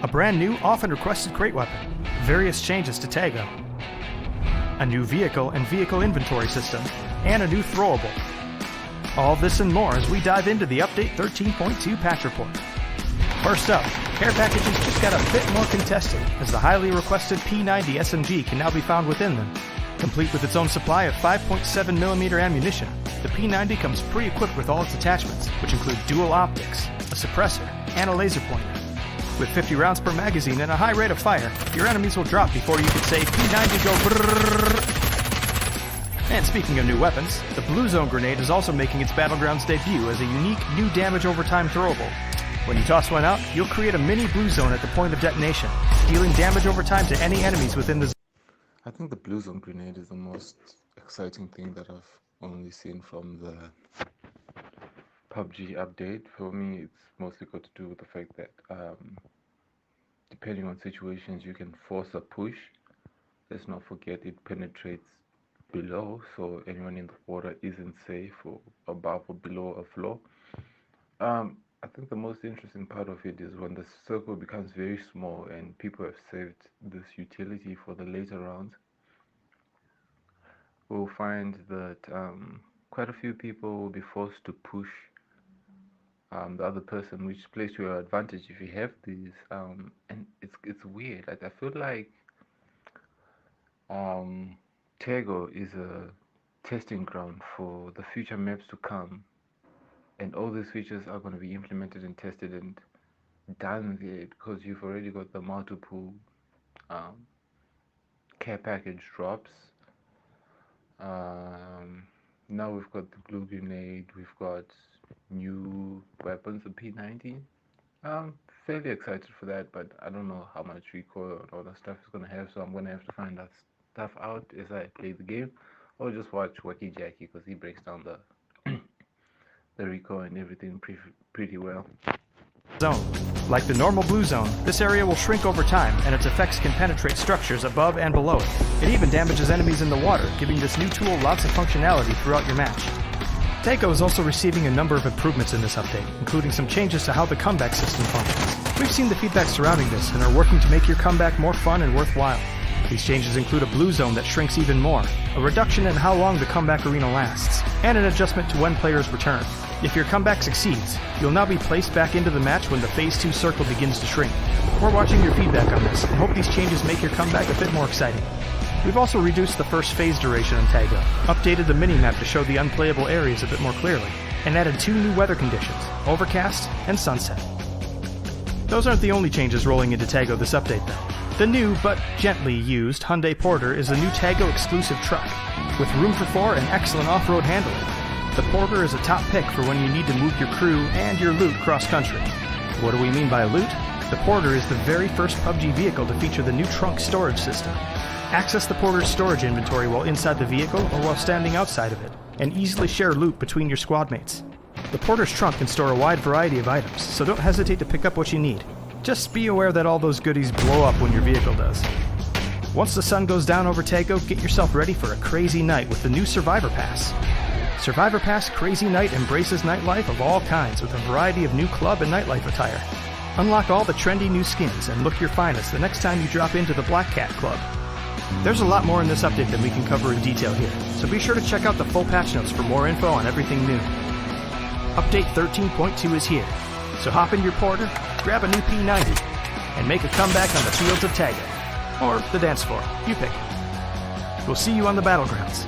a brand new, often requested crate weapon, various changes to Taego, a new vehicle and vehicle inventory system, and a new throwable. All this and more as we dive into the Update 13.2 patch report. First up, care packages just got a bit more contested, as the highly requested P90 SMG can now be found within them. Complete with its own supply of 5.7mm ammunition, the P90 comes pre-equipped with all its attachments, which include dual optics, a suppressor, and a laser pointer. With 50 rounds per magazine and a high rate of fire, your enemies will drop before you can say P90 go brrrr. And speaking of new weapons, the Blue Zone grenade is also making its Battlegrounds debut as a unique new damage over time throwable. When you toss one out, you'll create a mini blue zone at the point of detonation, dealing damage over time to any enemies within the zone. I think the Blue Zone grenade is the most exciting thing that I've only seen from the Pubg update. For me, it's mostly got to do with the fact that depending on situations, you can force a push. Let's not forget it penetrates below, so anyone in the water isn't safe or above or below a floor. I think the most interesting part of it is when the circle becomes very small and people have saved this utility for the later rounds. We'll find that quite a few people will be forced to push the other person, which plays to your advantage if you have these. And it's weird. Like, I feel like Taego is a testing ground for the future maps to come, and all these features are going to be implemented and tested and done there, because you've already got the multiple care package drops. Now we've got the blue grenade, we've got new weapons, the P90. I'm fairly excited for that, but I don't know how much recoil and all that stuff is going to have, so I'm going to have to find that stuff out as I play the game, or just watch Wacky Jackie, because he breaks down the the recoil and everything pretty well. Zone. Like the normal blue zone, this area will shrink over time, and its effects can penetrate structures above and below it. It even damages enemies in the water, giving this new tool lots of functionality throughout your match. Taego is also receiving a number of improvements in this update, including some changes to how the comeback system functions. We've seen the feedback surrounding this and are working to make your comeback more fun and worthwhile. These changes include a blue zone that shrinks even more, a reduction in how long the comeback arena lasts, and an adjustment to when players return. If your comeback succeeds, you'll now be placed back into the match when the Phase 2 circle begins to shrink. We're watching your feedback on this and hope these changes make your comeback a bit more exciting. We've also reduced the first phase duration in Taego, updated the minimap to show the unplayable areas a bit more clearly, and added 2 new weather conditions, overcast and sunset. Those aren't the only changes rolling into Taego this update though. The new, but gently used, Hyundai Porter is a new Taego exclusive truck, with room for 4 and excellent off-road handling. The Porter is a top pick for when you need to move your crew and your loot cross-country. What do we mean by loot? The Porter is the very first Pubg vehicle to feature the new trunk storage system. Access the Porter's storage inventory while inside the vehicle or while standing outside of it, and easily share loot between your squad mates. The Porter's trunk can store a wide variety of items, so don't hesitate to pick up what you need. Just be aware that all those goodies blow up when your vehicle does. Once the sun goes down over Taego, get yourself ready for a crazy night with the new Survivor Pass. Survivor Pass Crazy Night embraces nightlife of all kinds with a variety of new club and nightlife attire. Unlock all the trendy new skins and look your finest the next time you drop into the Black Cat Club. There's a lot more in this update than we can cover in detail here, so be sure to check out the full patch notes for more info on everything new. Update 13.2 is here, so hop in your Porter, grab a new P90, and make a comeback on the fields of Taego. Or the dance floor, you pick it. We'll see you on the battlegrounds.